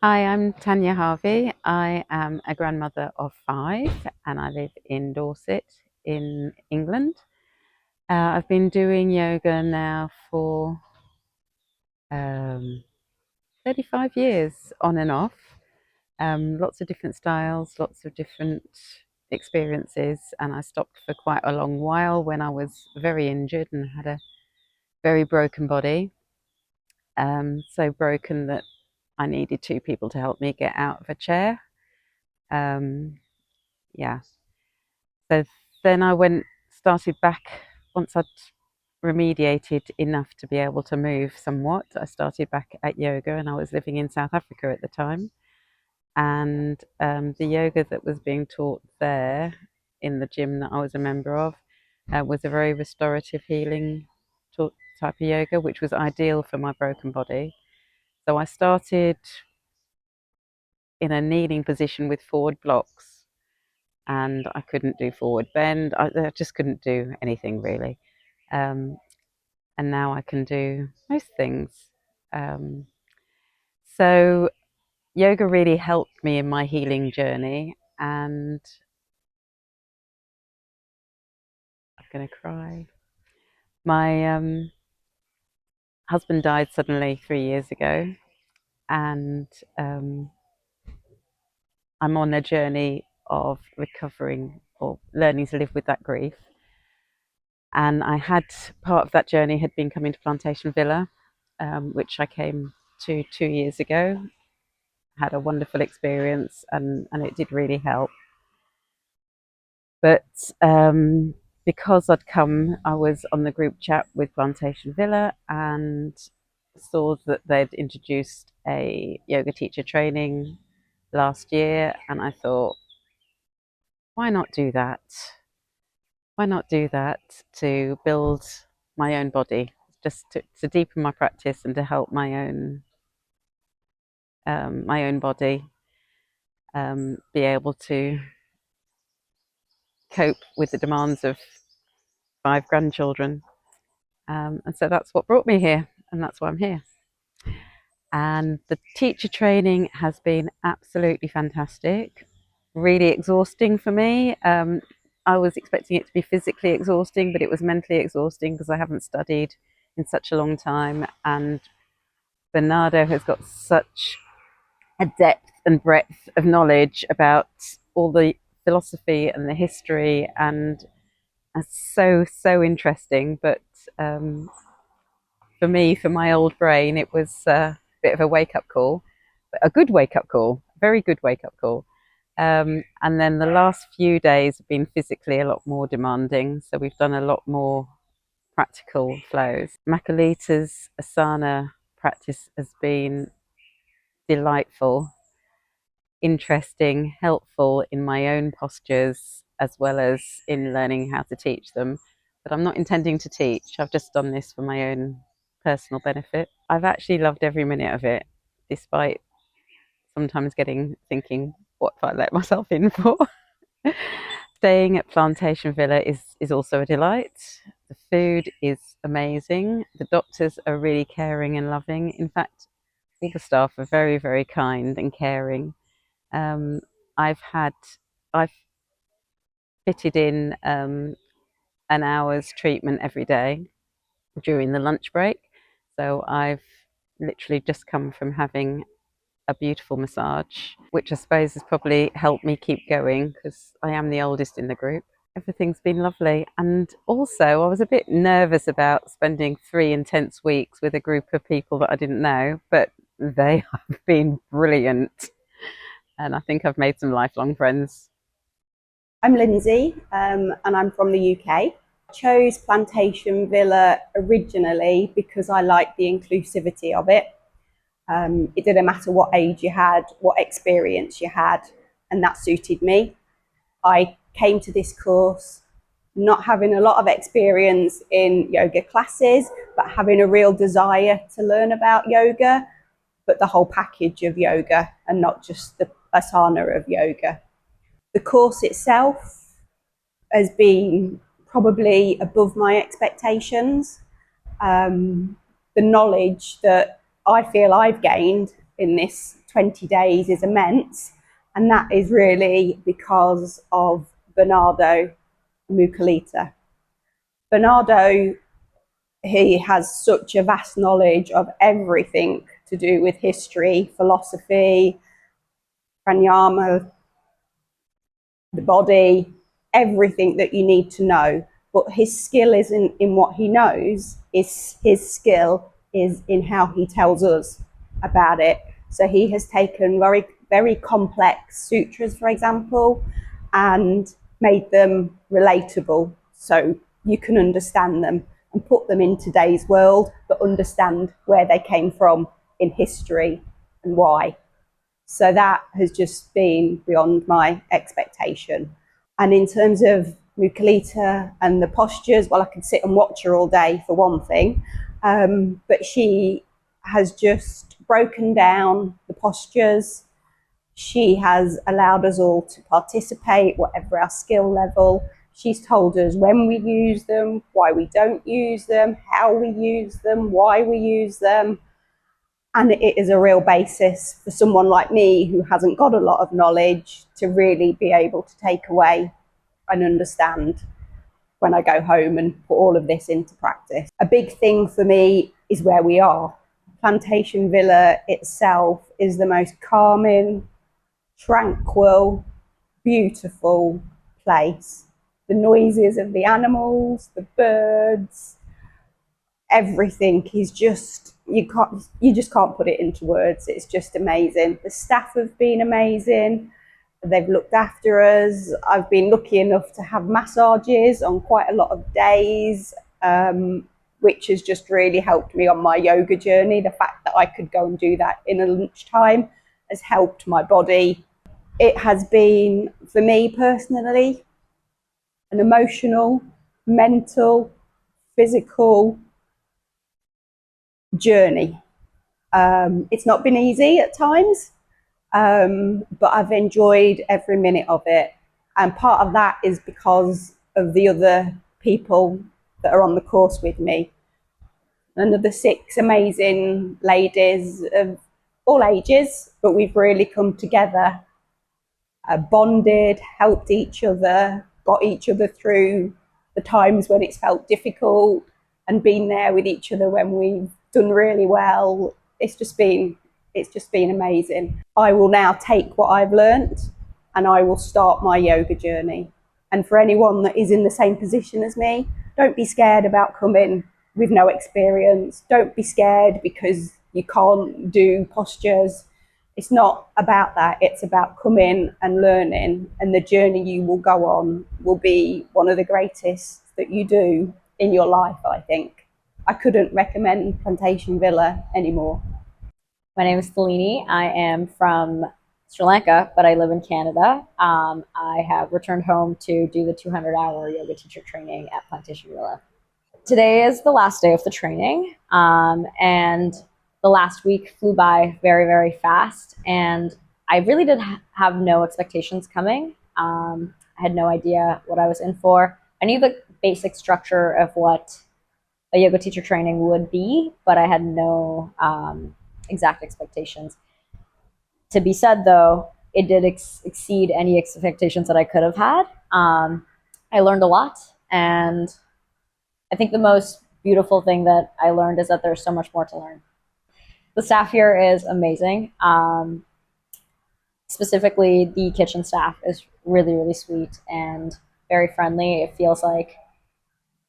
Hi, I'm Tanya Harvey. I am a grandmother of five and I live in Dorset in England. I've been doing yoga now for um, 35 years on and off. Lots of different styles, lots of different experiences, and I stopped for quite a long while when I was very injured and had a very broken body. So broken that I needed two people to help me get out of a chair. Um, yeah, So then I started back once I'd remediated enough to be able to move somewhat. I started back at yoga, and I was living in South Africa at the time. And the yoga that was being taught there in the gym that I was a member of was a very restorative healing type of yoga, which was ideal for my broken body. So I started in a kneeling position with forward blocks, and I couldn't do forward bend. I just couldn't do anything really. Um, and now I can do most things. Um, so yoga really helped me in my healing journey, and I'm going to cry. My husband died suddenly 3 years ago, and um, I'm on a journey of recovering or learning to live with that grief. And I had part of that journey had been coming to Plantation Villa, which I came to 2 years ago. Had a wonderful experience, and it did really help. But because I'd come, I was on the group chat with Plantation Villa and saw that they'd introduced a yoga teacher training last year, and I thought, why not do that? Why not do that to build my own body, just to deepen my practice and to help my own body be able to cope with the demands of five grandchildren. And so that's what brought me here, and that's why I'm here. And the teacher training has been absolutely fantastic, really exhausting for me. I was expecting it to be physically exhausting, but it was mentally exhausting because I haven't studied in such a long time. And Bernardo has got such a depth and breadth of knowledge about all the philosophy and the history, and it's so interesting. But for me, for my old brain, it was a bit of a wake up call, but a good wake up call, very good wake up call. And then the last few days have been physically a lot more demanding. So we've done a lot more practical flows. Makalita's asana practice has been delightful, interesting, helpful in my own postures as well as in learning how to teach them. But I'm not intending to teach. I've just done this for my own personal benefit. I've actually loved every minute of it, despite sometimes thinking, what have I let myself in for? Staying at Plantation Villa is also a delight. The food is amazing. The doctors are really caring and loving. In fact, all the staff are very kind and caring. Um, I've had I've fitted in an hour's treatment every day during the lunch break. So I've literally just come from having a beautiful massage, which I suppose has probably helped me keep going because I am the oldest in the group. Everything's been lovely. And also, I was a bit nervous about spending 3 intense weeks with a group of people that I didn't know, but they have been brilliant. And I think I've made some lifelong friends. I'm Lindsay, and I'm from the UK. I chose Plantation Villa originally because I liked the inclusivity of it. It didn't matter what age you had, what experience you had, and that suited me. I came to this course not having a lot of experience in yoga classes, but having a real desire to learn about yoga, but the whole package of yoga and not just the asana of yoga. The course itself has been probably above my expectations. The knowledge that I feel I've gained in this 20 days is immense. And that is really because of Bernardo Muchalita. Bernardo, he has such a vast knowledge of everything to do with history, philosophy, pranayama, the body, everything that you need to know. But his skill isn't in what he knows, his skill is in how he tells us about it. So he has taken very, very complex sutras, for example, and made them relatable so you can understand them and put them in today's world, but understand where they came from in history and why. So that has just been beyond my expectation. And in terms of Muchalita and the postures, well, I could sit and watch her all day for one thing, but she has just broken down the postures. She has allowed us all to participate, whatever our skill level. She's told us when we use them, why we don't use them, how we use them, why we use them. And it is a real basis for someone like me who hasn't got a lot of knowledge to really be able to take away and understand when I go home and put all of this into practice. A big thing for me is where we are. Plantation Villa itself is the most calming, tranquil, beautiful place. The noises of the animals, the birds, everything is just, you just can't put it into words. It's just amazing. The staff have been amazing. They've looked after us. I've been lucky enough to have massages on quite a lot of days, which has just really helped me on my yoga journey. The fact that I could go and do that in a lunchtime has helped my body. It has been, for me personally, an emotional, mental, physical journey. It's not been easy at times, but I've enjoyed every minute of it. And part of that is because of the other people that are on the course with me. Another 6 amazing ladies of all ages, but we've really come together, bonded, helped each other, got each other through the times when it's felt difficult, and been there with each other when we've done really well. It's just been amazing. I will now take what I've learnt and I will start my yoga journey. And for anyone that is in the same position as me, don't be scared about coming with no experience. Don't be scared because you can't do postures. It's not about that. It's about coming and learning, and the journey you will go on will be one of the greatest that you do in your life, I think. I couldn't recommend Plantation Villa anymore. My name is Thalini. I am from Sri Lanka, but I live in Canada. I have returned home to do the 200-hour yoga teacher training at Plantation Villa. Today is the last day of the training, and the last week flew by very, very fast, and I really did have no expectations coming. I had no idea what I was in for. I knew the basic structure of what a yoga teacher training would be, but I had no exact expectations. To be said, though, it did exceed any expectations that I could have had. I learned a lot, and I think the most beautiful thing that I learned is that there's so much more to learn. The staff here is amazing. Specifically, the kitchen staff is really, really sweet and very friendly. It feels like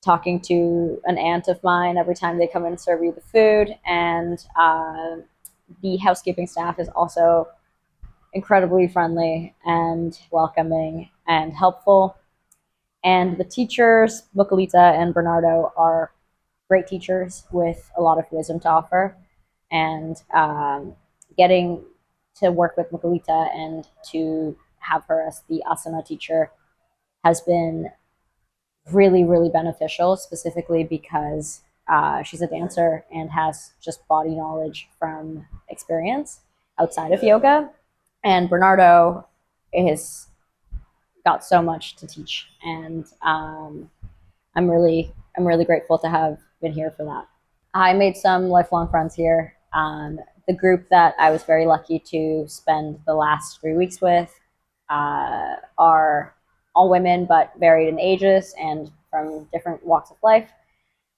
talking to an aunt of mine every time they come and serve you the food. And the housekeeping staff is also incredibly friendly and welcoming and helpful. And the teachers, Muchalita and Bernardo, are great teachers with a lot of wisdom to offer. And getting to work with Muchalita and to have her as the asana teacher has been really, really beneficial, specifically because she's a dancer and has just body knowledge from experience outside of yoga. And Bernardo has got so much to teach, and I'm really grateful to have been here for that. I made some lifelong friends here. The group that I was very lucky to spend the last 3 weeks with are all women, but varied in ages and from different walks of life.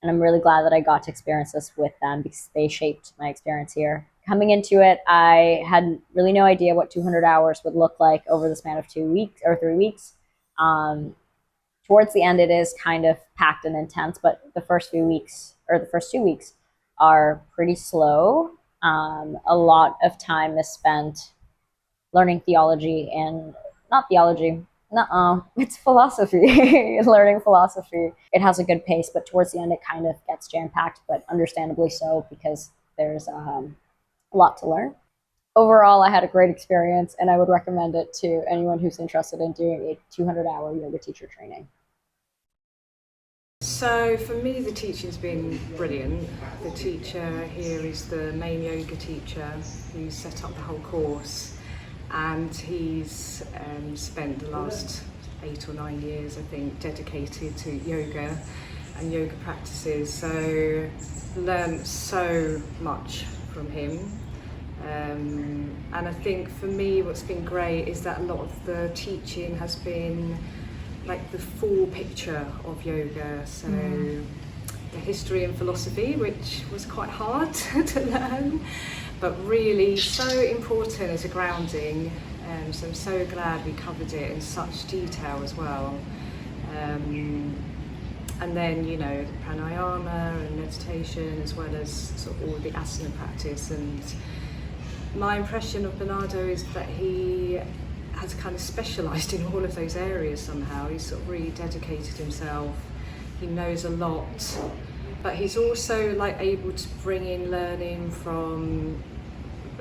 And I'm really glad that I got to experience this with them because they shaped my experience here. Coming into it, I had really no idea what 200 hours would look like over the span of 2 weeks or 3 weeks. Towards the end, it is kind of packed and intense, but the first 2 weeks are pretty slow. A lot of time is spent learning theology and not theology. It's philosophy, learning philosophy. It has a good pace, but towards the end it kind of gets jam-packed, but understandably so because there's a lot to learn. Overall, I had a great experience and I would recommend it to anyone who's interested in doing a 200-hour yoga teacher training. So for me, the teaching's been brilliant. The teacher here is the main yoga teacher who set up the whole course. And he's spent the last 8 or 9 years, I think, dedicated to yoga and yoga practices. So learned so much from him. And I think for me what's been great is that a lot of the teaching has been like the full picture of yoga. So the history and philosophy, which was quite hard to learn, but really so important as a grounding. So I'm so glad we covered it in such detail as well. And then, you know, pranayama and meditation, as well as sort of all the asana practice. And my impression of Bernardo is that he has kind of specialised in all of those areas somehow. He's sort of really dedicated himself. He knows a lot. But he's also like able to bring in learning from,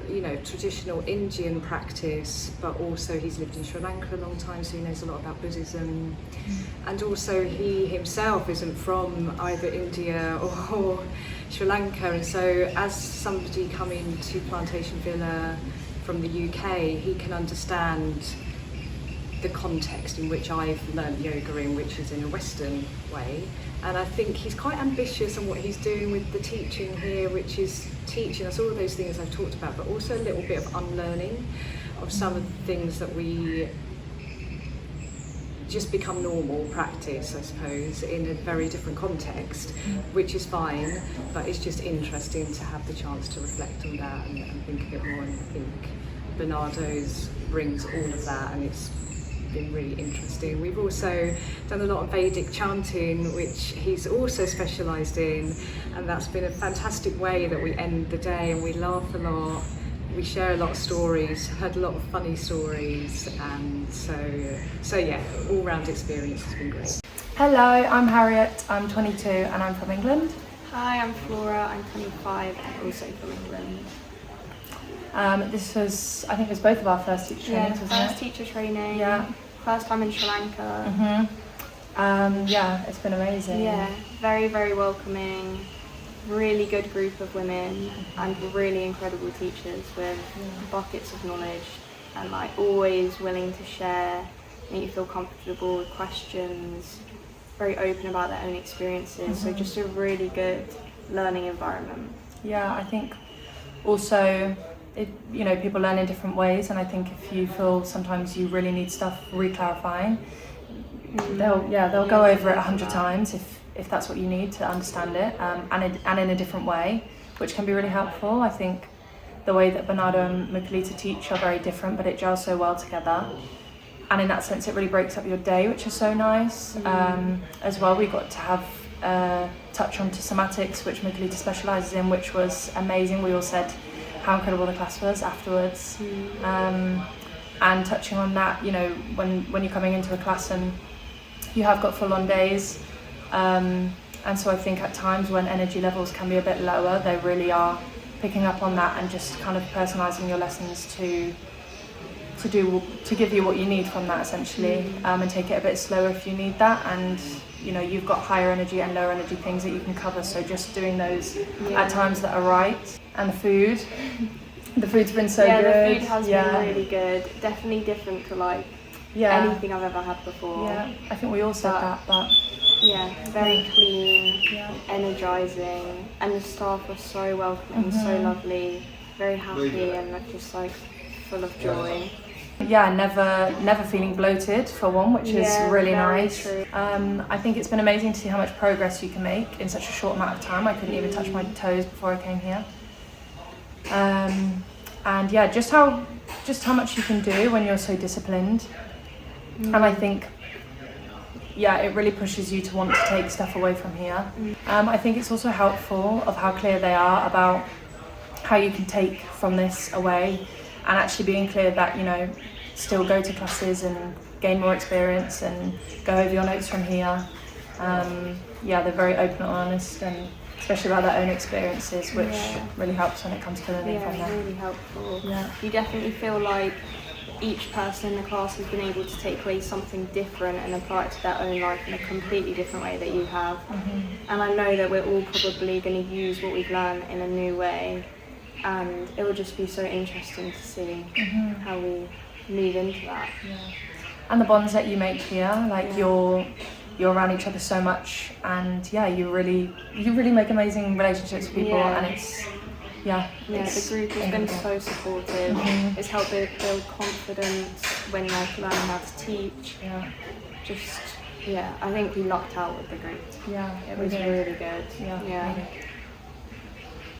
you know, traditional Indian practice, but also he's lived in Sri Lanka a long time, so he knows a lot about Buddhism. And also he himself isn't from either India or Sri Lanka, and so as somebody coming to Plantation Villa from the UK, he can understand the context in which I've learned yoga in, which is in a Western way. And I think he's quite ambitious on what he's doing with the teaching here, which is teaching us all of those things I've talked about, but also a little bit of unlearning of some of the things that we just become normal practice, I suppose, in a very different context, which is fine, but it's just interesting to have the chance to reflect on that and think a bit more. And I think Bernardo's brings all of that, and it's been really interesting. We've also done a lot of Vedic chanting, which he's also specialised in, and that's been a fantastic way that we end the day, and we laugh a lot, we share a lot of stories, heard a lot of funny stories, and so yeah, all-round experience has been great. Hello, I'm Harriet, I'm 22 and I'm from England. Hi, I'm Flora, I'm 25 and also from England. This was, I think it was both of our first teacher trainings, wasn't it? First teacher training. Yeah. First time in Sri Lanka. Yeah, it's been amazing. Yeah, very, very welcoming, really good group of women and really incredible teachers with buckets of knowledge and like always willing to share, make you feel comfortable with questions, very open about their own experiences. So just a really good learning environment. Yeah, I think also, you know, people learn in different ways, and I think if you feel sometimes you really need stuff re-clarifying, they'll go over it 100 times if that's what you need to understand it, and in a different way, which can be really helpful. I think the way that Bernardo and Mukulita teach are very different, but it gels so well together. And in that sense, it really breaks up your day, which is so nice. As well, we got to have touch onto somatics, which Mukulita specialises in, which was amazing. We all said how incredible the class was afterwards. And touching on that, you know, when you're coming into a class and you have got full-on days, and so I think at times when energy levels can be a bit lower, they really are picking up on that and just kind of personalising your lessons to give you what you need from that, essentially, and take it a bit slower if you need that. And you know, you've got higher energy and lower energy things that you can cover, so just doing those at times that are right. And the food's been so good. Yeah, the food has been really good, definitely different to like anything I've ever had before. Yeah, I think we all said that, but yeah, very clean, energising, and the staff were so welcoming, so lovely. very happy and just like full of joy. Yeah, never feeling bloated for one, which is really nice. True. I think it's been amazing to see how much progress you can make in such a short amount of time. I couldn't even touch my toes before I came here. And yeah, just how much you can do when you're so disciplined. And I think, yeah, it really pushes you to want to take stuff away from here. I think it's also helpful of how clear they are about how you can take from this away, and actually being clear that, you know, still go to classes and gain more experience and go over your notes from here. Yeah, they're very open and honest, and especially about their own experiences, which really helps when it comes to learning from them. Really helpful. Yeah. You definitely feel like each person in the class has been able to take away something different and apply it to their own life in a completely different way that you have. And I know that we're all probably going to use what we've learned in a new way, and it will just be so interesting to see how we move into that. And the bonds that you make here, like you're around each other so much, and yeah, you really make amazing relationships with people, and it's the group has been so supportive. It's helped build confidence when like learning how to teach. I think we lucked out with the group. Yeah, It was really good. Yeah.